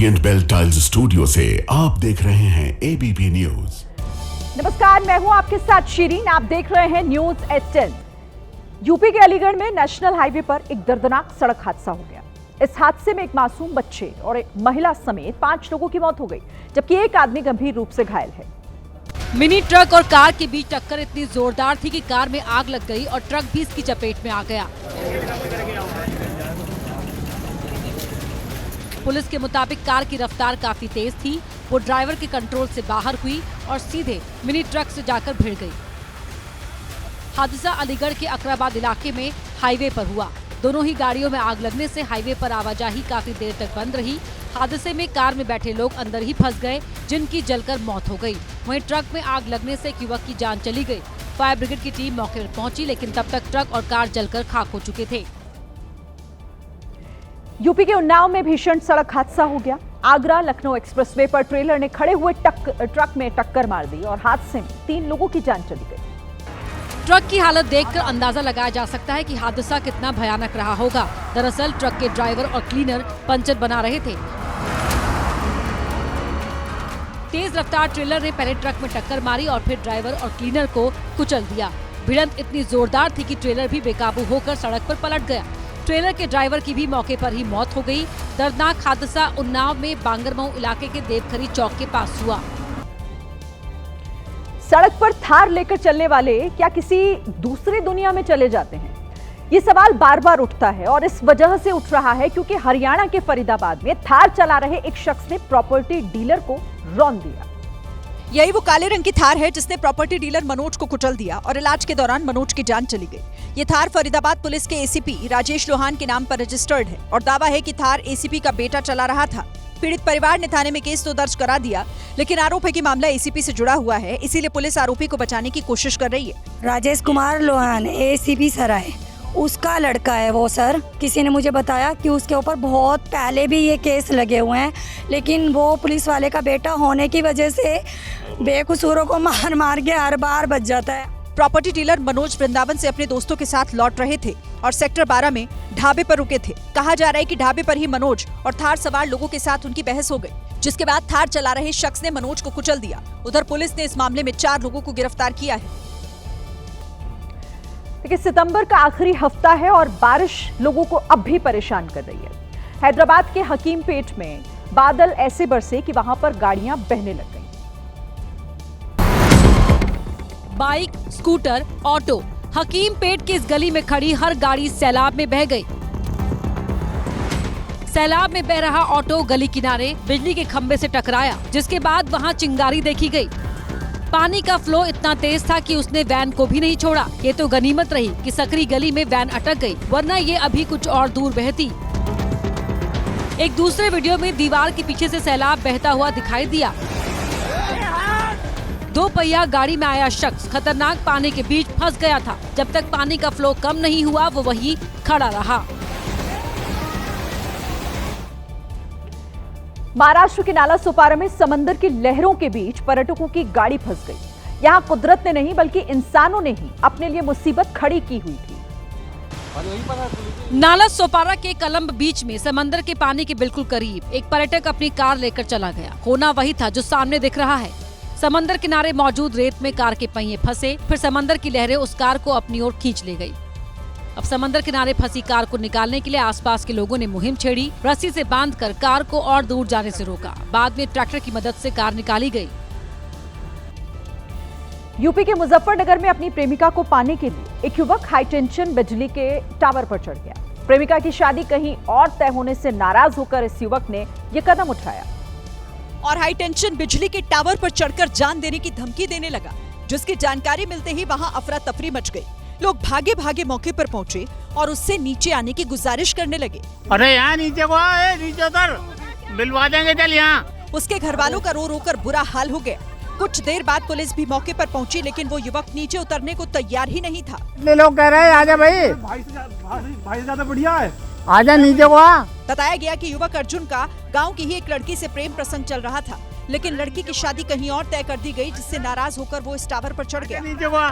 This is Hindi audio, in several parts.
ओरिएंट बेल टाइल्स स्टूडियो से आप देख रहे हैं एबीपी न्यूज। नमस्कार, मैं हूं आपके साथ शिरीन। आप देख रहे हैं न्यूज एट 10। यूपी के अलीगढ़ में नेशनल हाईवे पर एक दर्दनाक सड़क हादसा हो गया। इस हादसे में एक मासूम बच्चे और एक महिला समेत 5 लोगों की मौत हो गई, जबकि एक आदमी गंभीर रूप से घायल है। मिनी ट्रक और कार के बीच टक्कर इतनी जोरदार थी कि कार में आग लग गई और ट्रक भी इसकी चपेट में आ गया। पुलिस के मुताबिक कार की रफ्तार काफी तेज थी। वो ड्राइवर के कंट्रोल से बाहर हुई और सीधे मिनी ट्रक से जाकर भिड़ गई। हादसा अलीगढ़ के अकराबाद इलाके में हाईवे पर हुआ। दोनों ही गाड़ियों में आग लगने से हाईवे पर आवाजाही काफी देर तक बंद रही। हादसे में कार में बैठे लोग अंदर ही फंस गए, जिनकी जलकर मौत हो गई। वहीं ट्रक में आग लगने से एक युवक की जान चली गई। फायर ब्रिगेड की टीम मौके पर पहुंची, लेकिन तब तक ट्रक और कार जलकर खाक हो चुके थे। यूपी के उन्नाव में भीषण सड़क हादसा हो गया। आगरा लखनऊ एक्सप्रेसवे पर ट्रेलर ने खड़े हुए ट्रक में टक्कर मार दी और हादसे में 3 लोगों की जान चली गई। ट्रक की हालत देखकर अंदाजा लगाया जा सकता है कि हादसा कितना भयानक रहा होगा। दरअसल ट्रक के ड्राइवर और क्लीनर पंचर बना रहे थे। तेज रफ्तार ट्रेलर ने पहले ट्रक में टक्कर मारी और फिर ड्राइवर और क्लीनर को कुचल दिया। भिड़ंत इतनी जोरदार थी कि ट्रेलर भी बेकाबू होकर सड़क पर पलट गया। ट्रेलर के ड्राइवर की भी मौके पर ही मौत हो गई। दर्दनाक हादसा उन्नाव में बांगरमऊ इलाके के देवखरी चौक के पास हुआ। सड़क पर थार लेकर चलने वाले क्या किसी दूसरी दुनिया में चले जाते हैं? ये सवाल बार बार उठता है और इस वजह से उठ रहा है क्योंकि हरियाणा के फरीदाबाद में थार चला रहे एक शख्स ने प्रॉपर्टी डीलर को रौंद दिया। यही वो काले रंग की थार है जिसने प्रॉपर्टी डीलर मनोज को कुचल दिया और इलाज के दौरान मनोज की जान चली गई। ये थार फरीदाबाद पुलिस के एसीपी राजेश लोहान के नाम पर रजिस्टर्ड है और दावा है कि थार एसीपी का बेटा चला रहा था। पीड़ित परिवार ने थाने में केस तो दर्ज करा दिया, लेकिन आरोप है कि मामला एसीपी से जुड़ा हुआ है, इसीलिए पुलिस आरोपी को बचाने की कोशिश कर रही है। राजेश कुमार लोहान एसीपी सराय, उसका लड़का है वो सर। किसी ने मुझे बताया कि उसके ऊपर बहुत पहले भी ये केस लगे हुए हैं, लेकिन वो पुलिस वाले का बेटा होने की वजह से बेकसूरों को मार मार के हर बार बच जाता है। प्रॉपर्टी डीलर मनोज वृंदावन से अपने दोस्तों के साथ लौट रहे थे और सेक्टर 12 में ढाबे पर रुके थे। कहा जा रहा है कि ढाबे पर ही मनोज और थार सवार लोगों के साथ उनकी बहस हो गई, जिसके बाद थार चला रहे शख्स ने मनोज को कुचल दिया। उधर पुलिस ने इस मामले में 4 लोगों को गिरफ्तार किया है। देखिए, सितंबर का आखिरी हफ्ता है और बारिश लोगों को अब भी परेशान कर रही है। हैदराबाद के हकीमपेट में बादल ऐसे बरसे कि वहां पर गाड़ियां बहने लग गईं। बाइक, स्कूटर, ऑटो, हकीमपेट की इस गली में खड़ी हर गाड़ी सैलाब में बह गई। सैलाब में बह रहा ऑटो गली किनारे बिजली के खंभे से टकराया, जिसके बाद वहां चिंगारी देखी गई। पानी का फ्लो इतना तेज था कि उसने वैन को भी नहीं छोड़ा। ये तो गनीमत रही कि सकरी गली में वैन अटक गई, वरना ये अभी कुछ और दूर बहती। एक दूसरे वीडियो में दीवार के पीछे से सैलाब बहता हुआ दिखाई दिया। 2 पहिया गाड़ी में आया शख्स खतरनाक पानी के बीच फंस गया था। जब तक पानी का फ्लो कम नहीं हुआ, वो वहीं खड़ा रहा। महाराष्ट्र के नाला सोपारा में समंदर की लहरों के बीच पर्यटकों की गाड़ी फंस गई। यहाँ कुदरत ने नहीं बल्कि इंसानों ने ही अपने लिए मुसीबत खड़ी की हुई थी। नाला सोपारा के कलम्ब बीच में समंदर के पानी के बिल्कुल करीब एक पर्यटक अपनी कार लेकर चला गया। होना वही था जो सामने दिख रहा है। समंदर किनारे मौजूद रेत में कार के पहिए फंसे, फिर समंदर की लहरें उस कार को अपनी ओर खींच ले गई। अब समंदर किनारे फंसी कार को निकालने के लिए आसपास के लोगों ने मुहिम छेड़ी। रस्सी से बांधकर कार को और दूर जाने से रोका। बाद में ट्रैक्टर की मदद से कार निकाली गई। यूपी के मुजफ्फरनगर में अपनी प्रेमिका को पाने के लिए एक युवक हाई टेंशन बिजली के टावर पर चढ़ गया। प्रेमिका की शादी कहीं और तय होने से नाराज होकर इस युवक ने ये कदम उठाया और हाई टेंशन बिजली के टावर पर चढ़कर जान देने की धमकी देने लगा, जिसकी जानकारी मिलते ही वहां अफरा तफरी मच गई। लोग भागे भागे मौके पर पहुंचे और उससे नीचे आने की गुजारिश करने लगे। अरे यहाँ नीचे को आ, नीचे उतर, मिलवा देंगे, चल यहाँ। उसके घर वालों का रो रो कर बुरा हाल हो गया। कुछ देर बाद पुलिस भी मौके पर पहुंची, लेकिन वो युवक नीचे उतरने को तैयार ही नहीं था। लोग कह रहे हैं आजा भाई, भाई ज्यादा बढ़िया है, आजा नीचे को आ। बताया गया कि युवक अर्जुन का गांव की ही एक लड़की से प्रेम प्रसंग चल रहा था, लेकिन लड़की की शादी कहीं और तय कर दी गई, जिससे नाराज होकर वो इस टावर पर चढ़ गया। नीचे को आ।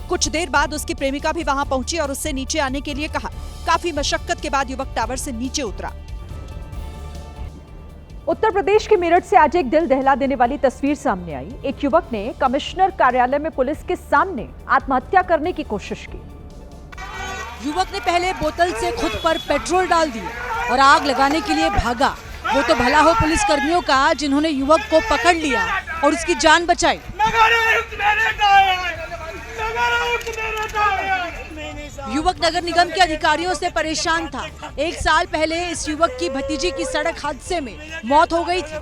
कुछ देर बाद उसकी प्रेमिका भी वहां पहुंची और उससे नीचे आने के लिए कहा। काफी मशक्कत के बाद युवक टावर से नीचे उतरा। उत्तर प्रदेश के मेरठ से आज एक दिल दहला देने वाली तस्वीर सामने आई। एक युवक ने कमिश्नर कार्यालय में पुलिस के सामने आत्महत्या करने की कोशिश की। युवक ने पहले बोतल से खुद पर पेट्रोल डाल दिया और आग लगाने के लिए भागा। वो तो भला हो पुलिस कर्मियों का जिन्होंने युवक को पकड़ लिया और उसकी जान बचाई। युवक नगर निगम के अधिकारियों से परेशान था। 1 साल पहले इस युवक की भतीजी की सड़क हादसे में मौत हो गई थी।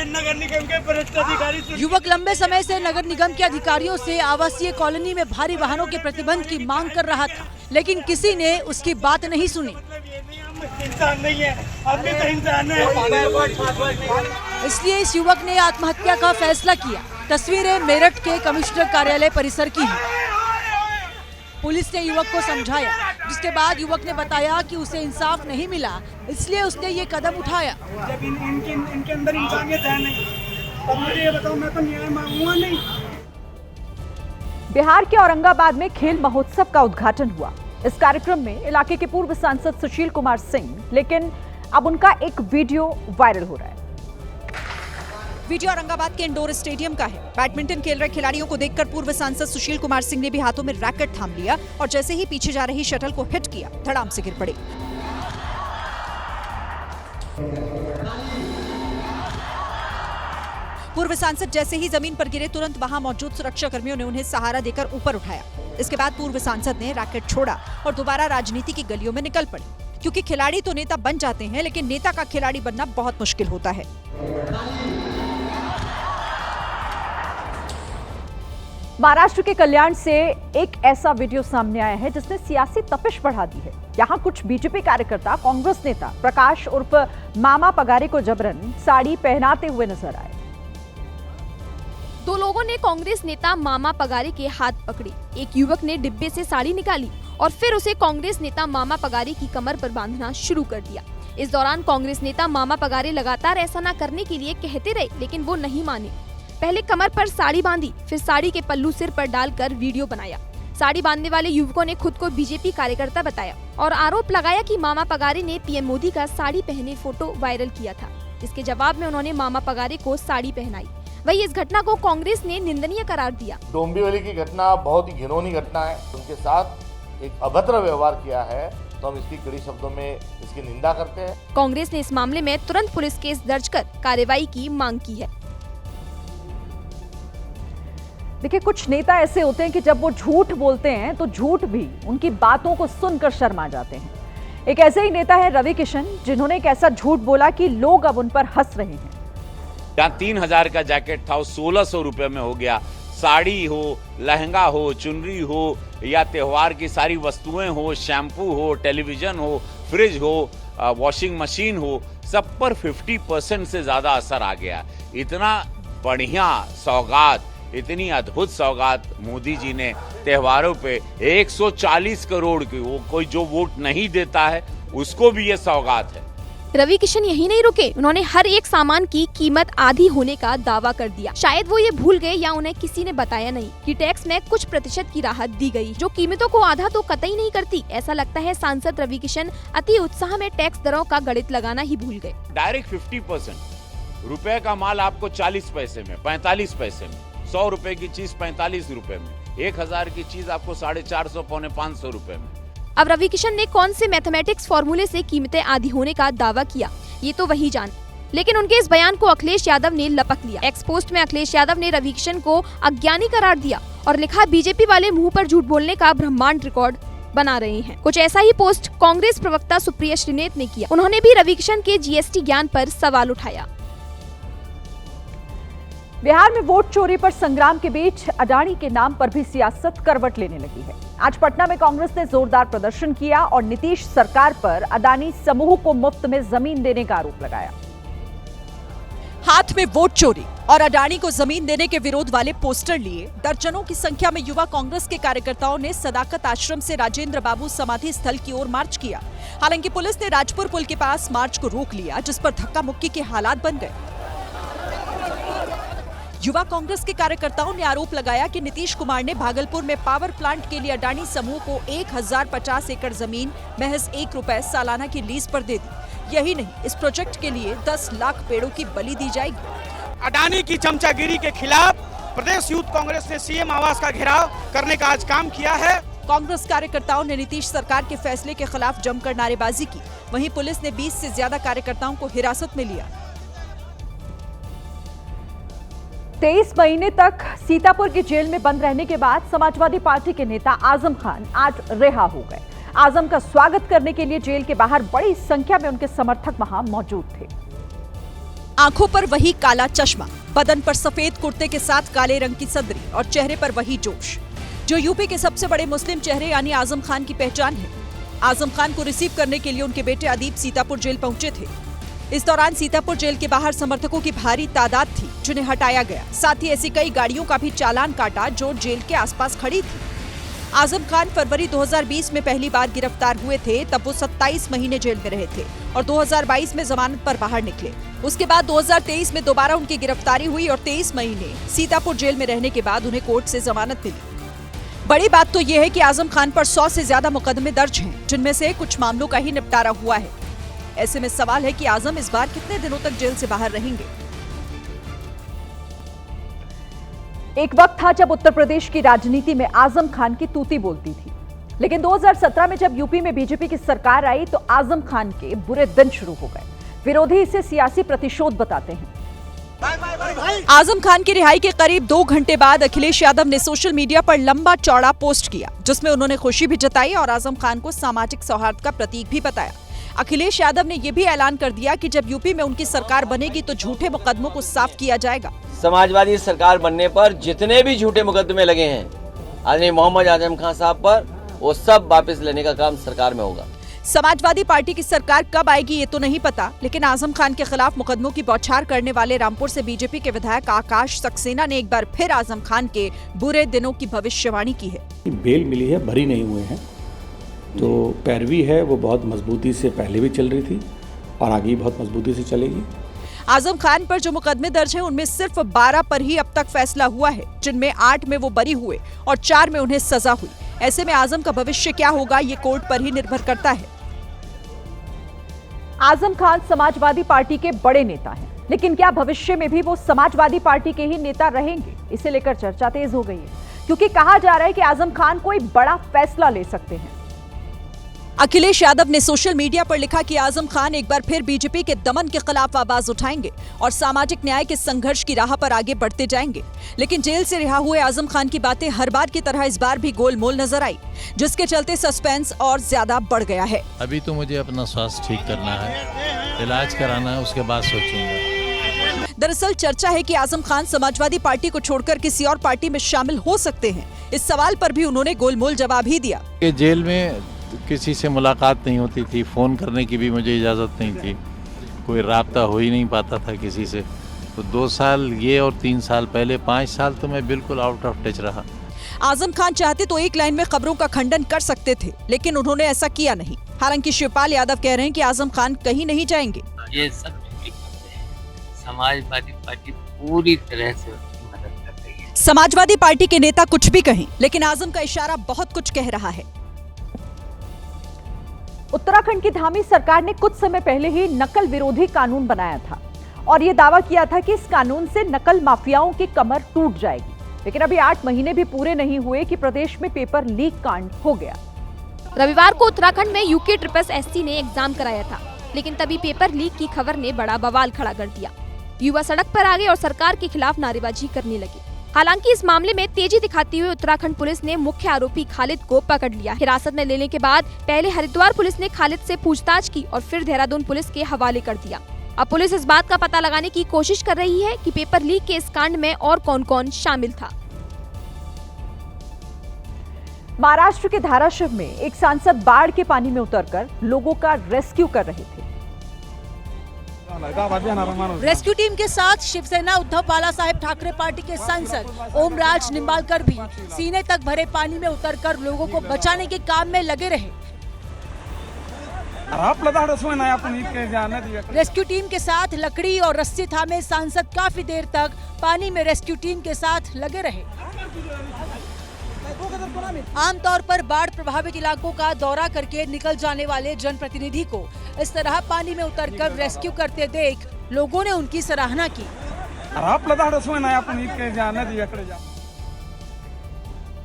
नगर निगम के वरिष्ठ अधिकारी युवक लंबे समय से नगर निगम के अधिकारियों से आवासीय कॉलोनी में भारी वाहनों के प्रतिबंध की मांग कर रहा था, लेकिन किसी ने उसकी बात नहीं सुनी। इंसान नहीं है, हम भी तो इंसान हैं। इसलिए इस युवक ने आत्महत्या का फैसला किया। तस्वीरें मेरठ के कमिश्नर कार्यालय परिसर की हैं। पुलिस ने युवक को समझाया, जिसके बाद युवक ने बताया कि उसे इंसाफ नहीं मिला, इसलिए उसने ये कदम उठाया। जब इनके अंदर इंसानियत है नहीं, अब मुझे ये बताओ, मैं तो न्याय मांगूंगा नहीं। बिहार के औरंगाबाद में खेल महोत्सव का उद्घाटन हुआ। इस कार्यक्रम में इलाके के पूर्व सांसद सुशील कुमार सिंह, लेकिन अब उनका एक वीडियो वायरल हो रहा है। वीडियो औरंगाबाद के इंडोर स्टेडियम का है। बैडमिंटन खेल रहे खिलाड़ियों को देखकर पूर्व सांसद सुशील कुमार सिंह ने भी हाथों में रैकेट थाम लिया और जैसे ही पीछे जा रही शटल को हिट किया, धड़ाम से गिर पड़े। पूर्व सांसद जैसे ही जमीन पर गिरे, तुरंत वहां मौजूद सुरक्षा कर्मियों ने उन्हें सहारा देकर ऊपर उठाया। इसके बाद पूर्व सांसद ने रैकेट छोड़ा और दोबारा राजनीति की गलियों में निकल पड़े, क्योंकि खिलाड़ी तो नेता बन जाते हैं, लेकिन नेता का खिलाड़ी बनना बहुत मुश्किल होता है। महाराष्ट्र के कल्याण से एक ऐसा वीडियो सामने आया है जिसने सियासी तपिश बढ़ा दी है। यहाँ कुछ बीजेपी कार्यकर्ता कांग्रेस नेता प्रकाश उर्फ मामा पगारे को जबरन साड़ी पहनाते हुए नजर आए। 2 लोगों ने कांग्रेस नेता मामा पगारे के हाथ पकड़े। एक युवक ने डिब्बे से साड़ी निकाली और फिर उसे कांग्रेस नेता मामा पगारे की कमर पर बांधना शुरू कर दिया। इस दौरान कांग्रेस नेता मामा पगारे लगातार ऐसा न करने के लिए कहते रहे, लेकिन वो नहीं माने। पहले कमर पर साड़ी बांधी, फिर साड़ी के पल्लू सिर पर डालकर वीडियो बनाया। साड़ी बांधने वाले युवकों ने खुद को बीजेपी कार्यकर्ता बताया और आरोप लगाया कि मामा पगारे ने पीएम मोदी का साड़ी पहने फोटो वायरल किया था। इसके जवाब में उन्होंने मामा पगारे को साड़ी पहनाई। वही इस घटना को कांग्रेस ने निंदनीय करार दिया। डोंबिवली की घटना बहुत ही घिनौनी घटना है। उनके साथ एक अभद्र व्यवहार किया है, तो हम इसकी कड़ी शब्दों में इसकी निंदा करते हैं। कांग्रेस ने इस मामले में तुरंत पुलिस केस दर्ज कर कार्रवाई की मांग की है। देखिए, कुछ नेता ऐसे होते हैं कि जब वो झूठ बोलते हैं तो झूठ भी उनकी बातों को सुनकर शर्मा जाते हैं। एक ऐसे ही नेता है रवि किशन, जिन्होंने एक ऐसा झूठ बोला कि लोग अब उन पर हंस रहे हैं। जहाँ 3000 का जैकेट था वो 1600 रुपए में हो गया। साड़ी हो, लहंगा हो, चुनरी हो या त्योहार की सारी वस्तुएं हो, शैम्पू हो, टेलीविजन हो, फ्रिज हो, वॉशिंग मशीन हो, सब पर 50% से ज्यादा असर आ गया। इतना बढ़िया सौगात, इतनी अद्भुत सौगात मोदी जी ने त्योहारों पे 140 करोड़ की, वो कोई जो वोट नहीं देता है उसको भी ये सौगात है। रवि किशन यही नहीं रुके, उन्होंने हर एक सामान की कीमत आधी होने का दावा कर दिया। शायद वो ये भूल गए या उन्हें किसी ने बताया नहीं कि टैक्स में कुछ प्रतिशत की राहत दी गई, जो कीमतों को आधा तो कतई नहीं करती। ऐसा लगता है सांसद रवि किशन अति उत्साह में टैक्स दरों का गणित लगाना ही भूल गए। डायरेक्ट 50% रुपए का माल आपको 40 पैसे में, 45 पैसे में, 100 रुपए की चीज 45 रुपए में, 1000 की चीज आपको 450 पौने 500 रुपए में। अब रवि किशन ने कौन से मैथमेटिक्स फॉर्मूले से कीमतें आधी होने का दावा किया, ये तो वही जान। लेकिन उनके इस बयान को अखिलेश यादव ने लपक लिया। एक्स पोस्ट में अखिलेश यादव ने रवि किशन को अज्ञानी करार दिया और लिखा, बीजेपी वाले मुंह पर झूठ बोलने का ब्रह्मांड रिकॉर्ड बना रहे हैं। कुछ ऐसा ही पोस्ट कांग्रेस प्रवक्ता सुप्रिया श्रीनेत ने किया। उन्होंने भी रवि किशन के जीएसटी ज्ञान पर सवाल उठाया। बिहार में वोट चोरी पर संग्राम के बीच अडानी के नाम पर भी सियासत करवट लेने लगी है। आज पटना में कांग्रेस ने जोरदार प्रदर्शन किया और नीतीश सरकार पर अडानी समूह को मुफ्त में जमीन देने का आरोप लगाया। हाथ में वोट चोरी और अडानी को जमीन देने के विरोध वाले पोस्टर लिए दर्जनों की संख्या में युवा कांग्रेस के कार्यकर्ताओं ने सदाकत आश्रम से राजेंद्र बाबू समाधि स्थल की ओर मार्च किया। हालांकि पुलिस ने राजपुर पुल के पास मार्च को रोक लिया, जिस पर धक्का मुक्की के हालात बन गए। युवा कांग्रेस के कार्यकर्ताओं ने आरोप लगाया कि नीतीश कुमार ने भागलपुर में पावर प्लांट के लिए अडानी समूह को 1050 एकड़ जमीन महज ₹1 सालाना की लीज पर दे दी। यही नहीं, इस प्रोजेक्ट के लिए 10 लाख पेड़ों की बलि दी जाएगी। अडानी की चमचागिरी के खिलाफ प्रदेश यूथ कांग्रेस ने सीएम आवास का घेराव करने का आज काम किया है। कांग्रेस कार्यकर्ताओं ने नीतीश सरकार के फैसले के खिलाफ जमकर नारेबाजी की। वहीं पुलिस ने 20 से ज्यादा कार्यकर्ताओं को हिरासत में लिया। 23 महीने तक सीतापुर की जेल में बंद रहने के बाद समाजवादी पार्टी के नेता आजम खान आज रिहा हो गए। आजम का स्वागत करने के लिए जेल के बाहर बड़ी संख्या में उनके समर्थक वहां मौजूद थे। आंखों पर वही काला चश्मा, बदन पर सफेद कुर्ते के साथ काले रंग की सदरी और चेहरे पर वही जोश जो यूपी के सबसे बड़े मुस्लिम चेहरे यानी आजम खान की पहचान है। आजम खान को रिसीव करने के लिए उनके बेटे अदीब सीतापुर जेल पहुंचे थे। इस दौरान सीतापुर जेल के बाहर समर्थकों की भारी तादाद थी जिन्हें हटाया गया। साथ ही ऐसी कई गाड़ियों का भी चालान काटा जो जेल के आसपास खड़ी थी। आजम खान फरवरी 2020 में पहली बार गिरफ्तार हुए थे, तब वो 27 महीने जेल में रहे थे और 2022 में जमानत पर बाहर निकले। उसके बाद 2023 में दोबारा उनकी गिरफ्तारी हुई और 23 महीने सीतापुर जेल में रहने के बाद उन्हें कोर्ट से जमानत मिली। बड़ी बात तो यह है कि आजम खान पर 100 से ज्यादा मुकदमे दर्ज हैं, जिनमें से कुछ मामलों का ही निपटारा हुआ है। ऐसे में सवाल है कि आजम इस बार कितने दिनों तक जेल से बाहर रहेंगे। एक वक्त था जब उत्तर प्रदेश की राजनीति में आजम खान की तूती बोलती थी, लेकिन 2017 में जब यूपी में बीजेपी की सरकार आई तो आजम खान के बुरे दिन शुरू हो गए। विरोधी इसे सियासी प्रतिशोध बताते हैं। आजम खान की रिहाई के करीब 2 घंटे बाद अखिलेश यादव ने सोशल मीडिया पर लंबा चौड़ा पोस्ट किया, जिसमें उन्होंने खुशी भी जताई और आजम खान को सामाजिक सौहार्द का प्रतीक भी बताया। अखिलेश यादव ने यह भी ऐलान कर दिया कि जब यूपी में उनकी सरकार बनेगी तो झूठे मुकदमों को साफ किया जाएगा। समाजवादी सरकार बनने पर जितने भी झूठे मुकदमे लगे हैं आदरणीय मोहम्मद आजम खान साहब पर, वो सब वापस लेने का काम सरकार में होगा। समाजवादी पार्टी की सरकार कब आएगी ये तो नहीं पता, लेकिन आजम खान के खिलाफ मुकदमों की बौछार करने वाले रामपुर से बीजेपी के विधायक आकाश सक्सेना ने एक बार फिर आजम खान के बुरे दिनों की भविष्यवाणी की है। बेल मिली है, भरी नहीं हुए हैं, तो पैरवी है वो बहुत मजबूती से पहले भी चल रही थी और आगे बहुत मजबूती से चलेगी। आजम खान पर जो मुकदमे दर्ज हैं उनमें सिर्फ 12 पर ही अब तक फैसला हुआ है, जिनमें 8 में वो बरी हुए और 4 में उन्हें सजा हुई। ऐसे में आजम का भविष्य क्या होगा ये कोर्ट पर ही निर्भर करता है। आजम खान समाजवादी पार्टी के बड़े नेता हैं, लेकिन क्या भविष्य में भी वो समाजवादी पार्टी के ही नेता रहेंगे? इसे लेकर चर्चा तेज हो गई है, क्योंकि कहा जा रहा है कि आजम खान कोई बड़ा फैसला ले सकते हैं। अखिलेश यादव ने सोशल मीडिया पर लिखा कि आजम खान एक बार फिर बीजेपी के दमन के खिलाफ आवाज उठाएंगे और सामाजिक न्याय के संघर्ष की राह पर आगे बढ़ते जाएंगे। लेकिन जेल से रिहा हुए आजम खान की बातें हर बार की तरह इस बार भी गोलमोल नजर आई, जिसके चलते सस्पेंस और ज्यादा बढ़ गया है। अभी तो मुझे अपना स्वास्थ्य ठीक करना है, इलाज कराना है, उसके बाद सोचूंगा। दरअसल चर्चा है कि आजम खान समाजवादी पार्टी को छोड़कर किसी और पार्टी में शामिल हो सकते हैं। इस सवाल पर भी उन्होंने गोलमोल जवाब ही दिया। जेल में किसी से मुलाकात नहीं होती थी, फ़ोन करने की भी मुझे इजाज़त नहीं थी, कोई राब्ता हो ही नहीं पाता था किसी से। तो 2 साल ये और 3 साल पहले 5 साल तो मैं बिल्कुल आउट ऑफ टच रहा। आजम खान चाहते तो एक लाइन में खबरों का खंडन कर सकते थे, लेकिन उन्होंने ऐसा किया नहीं। हालांकि शिवपाल यादव कह रहे हैं कि आजम खान कहीं नहीं जाएंगे। ये सब समाजवादी पार्टी पूरी तरह से मदद कर रही है। समाजवादी पार्टी के नेता कुछ भी कहें, लेकिन आजम का इशारा बहुत कुछ कह रहा है। उत्तराखंड की धामी सरकार ने कुछ समय पहले ही नकल विरोधी कानून बनाया था और यह दावा किया था कि इस कानून से नकल माफियाओं की कमर टूट जाएगी। लेकिन अभी 8 महीने भी पूरे नहीं हुए कि प्रदेश में पेपर लीक कांड हो गया। रविवार को उत्तराखंड में यूके SSC ने एग्जाम कराया था, लेकिन तभी पेपर लीक की खबर ने बड़ा बवाल खड़ा कर दिया। युवा सड़क पर आ गए और सरकार के खिलाफ नारेबाजी करने लगे। हालांकि इस मामले में तेजी दिखाती हुई उत्तराखंड पुलिस ने मुख्य आरोपी खालिद को पकड़ लिया। हिरासत में लेने के बाद पहले हरिद्वार पुलिस ने खालिद से पूछताछ की और फिर देहरादून पुलिस के हवाले कर दिया। अब पुलिस इस बात का पता लगाने की कोशिश कर रही है कि पेपर लीक के इस कांड में और कौन कौन शामिल था। महाराष्ट्र के धाराशिव में एक सांसद बाढ़ के पानी में उतरकर लोगों का रेस्क्यू कर रहे थे। रेस्क्यू टीम के साथ शिवसेना उद्धव बालासाहेब ठाकरे पार्टी के सांसद ओमराज निंबालकर भी सीने तक भरे पानी में उतरकर लोगों को बचाने के काम में लगे रहे। रेस्क्यू टीम के साथ लकड़ी और रस्सी थामे सांसद काफी देर तक पानी में रेस्क्यू टीम के साथ लगे रहे। आमतौर पर बाढ़ प्रभावित इलाकों का दौरा करके निकल जाने वाले जनप्रतिनिधि को इस तरह पानी में उतरकर रेस्क्यू करते देख लोगों ने उनकी सराहना की।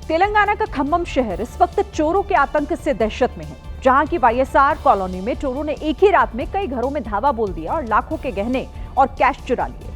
तेलंगाना का खम्मम शहर इस वक्त चोरों के आतंक से दहशत में है, जहां की वाईएसआर कॉलोनी में चोरों ने एक ही रात में कई घरों में धावा बोल दिया और लाखों के गहने और कैश चुरा लिए।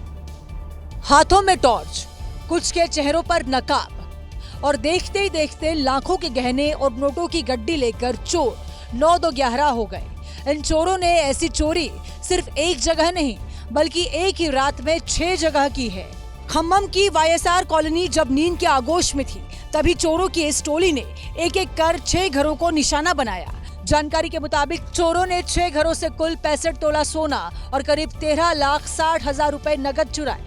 हाथों में टॉर्च, कुछ के चेहरों पर नकाब और देखते ही देखते लाखों के गहने और नोटों की गड्डी लेकर चोर 9-2-11 हो गए। इन चोरों ने ऐसी चोरी सिर्फ एक जगह नहीं बल्कि एक ही रात में 6 जगह की है। खम्मम की वाईएसआर कॉलोनी जब नींद के आगोश में थी तभी चोरों की इस टोली ने एक एक कर 6 घरों को निशाना बनाया। जानकारी के मुताबिक चोरों ने 6 घरों से कुल 65 तोला सोना और करीब 13,60,000 रुपए नकद चुराए।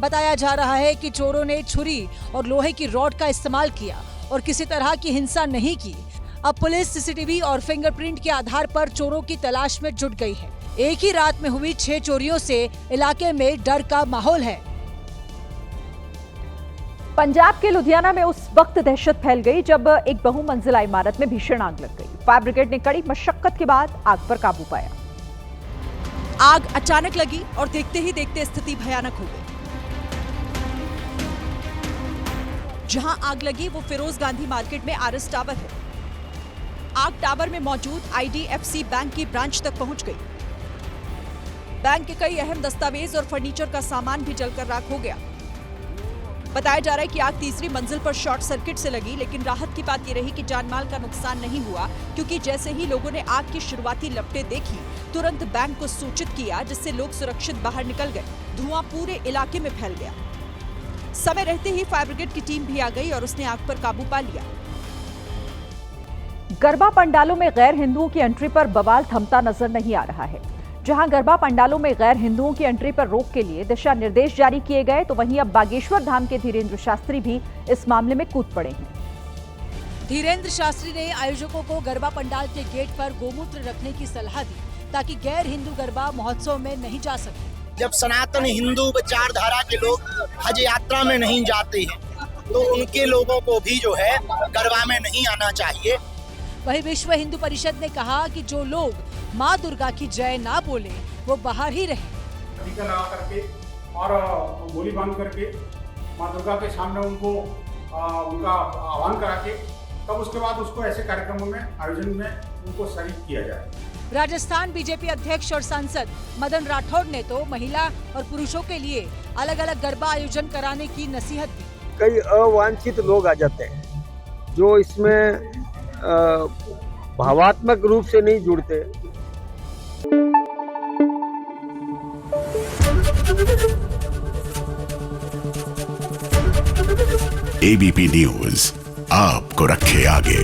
बताया जा रहा है कि चोरों ने छुरी और लोहे की रॉड का इस्तेमाल किया और किसी तरह की हिंसा नहीं की। अब पुलिस सीसीटीवी और फिंगरप्रिंट के आधार पर चोरों की तलाश में जुट गई है। एक ही रात में हुई 6 चोरियों से इलाके में डर का माहौल है। पंजाब के लुधियाना में उस वक्त दहशत फैल गई जब एक बहुमंजिला इमारत में भीषण आग लग गई। फायर ब्रिगेड ने कड़ी मशक्कत के बाद आग पर काबू पाया। आग अचानक लगी और देखते ही देखते स्थिति भयानक हो गई। जहां आग लगी वो फिरोज गांधी मार्केट में आरएस टावर है। आग टावर में मौजूद IDFC बैंक की ब्रांच तक पहुंच गई। बैंक के कई अहम दस्तावेज और फर्नीचर का सामान भी जलकर राख हो गया। बताया जा रहा है कि आग तीसरी मंजिल पर शॉर्ट सर्किट से लगी, लेकिन राहत की बात यह रही कि जानमाल का नुकसान नहीं हुआ, क्योंकि जैसे ही लोगों ने आग की शुरुआती लपटें देखी तुरंत बैंक को सूचित किया, जिससे लोग सुरक्षित बाहर निकल गए। धुआं पूरे इलाके में फैल गया। समय रहते ही फायर ब्रिगेड की टीम भी आ गई और उसने आग पर काबू पा लिया। गरबा पंडालों में गैर हिंदुओं की एंट्री पर बवाल थमता नजर नहीं आ रहा है। जहां गरबा पंडालों में गैर हिंदुओं की एंट्री पर रोक के लिए दिशा निर्देश जारी किए गए, तो वहीं अब बागेश्वर धाम के धीरेन्द्र शास्त्री भी इस मामले में कूद पड़े हैं। धीरेन्द्र शास्त्री ने आयोजकों को गरबा पंडाल के गेट पर गोमूत्र रखने की सलाह दी ताकि गैर हिंदू गरबा महोत्सव में नहीं जा सके। जब सनातन हिंदू विचारधारा के लोग हज यात्रा में नहीं जाते हैं तो उनके लोगों को भी जो है गरबा में नहीं आना चाहिए। वहीं विश्व हिंदू परिषद ने कहा कि जो लोग माँ दुर्गा की जय ना बोले वो बाहर ही रहे। टीका लगा करके और गोली बांध करके माँ दुर्गा के सामने उनको उनका आह्वान करा के तब उसके बाद उसको ऐसे कार्यक्रमों में आयोजन में उनको शरीक किया जाए। राजस्थान बीजेपी अध्यक्ष और सांसद मदन राठौड़ ने तो महिला और पुरुषों के लिए अलग अलग गरबा आयोजन कराने की नसीहत दी। कई अवांछित लोग आ जाते हैं जो इसमें भावात्मक रूप से नहीं जुड़ते। ABP न्यूज आपको रखे आगे।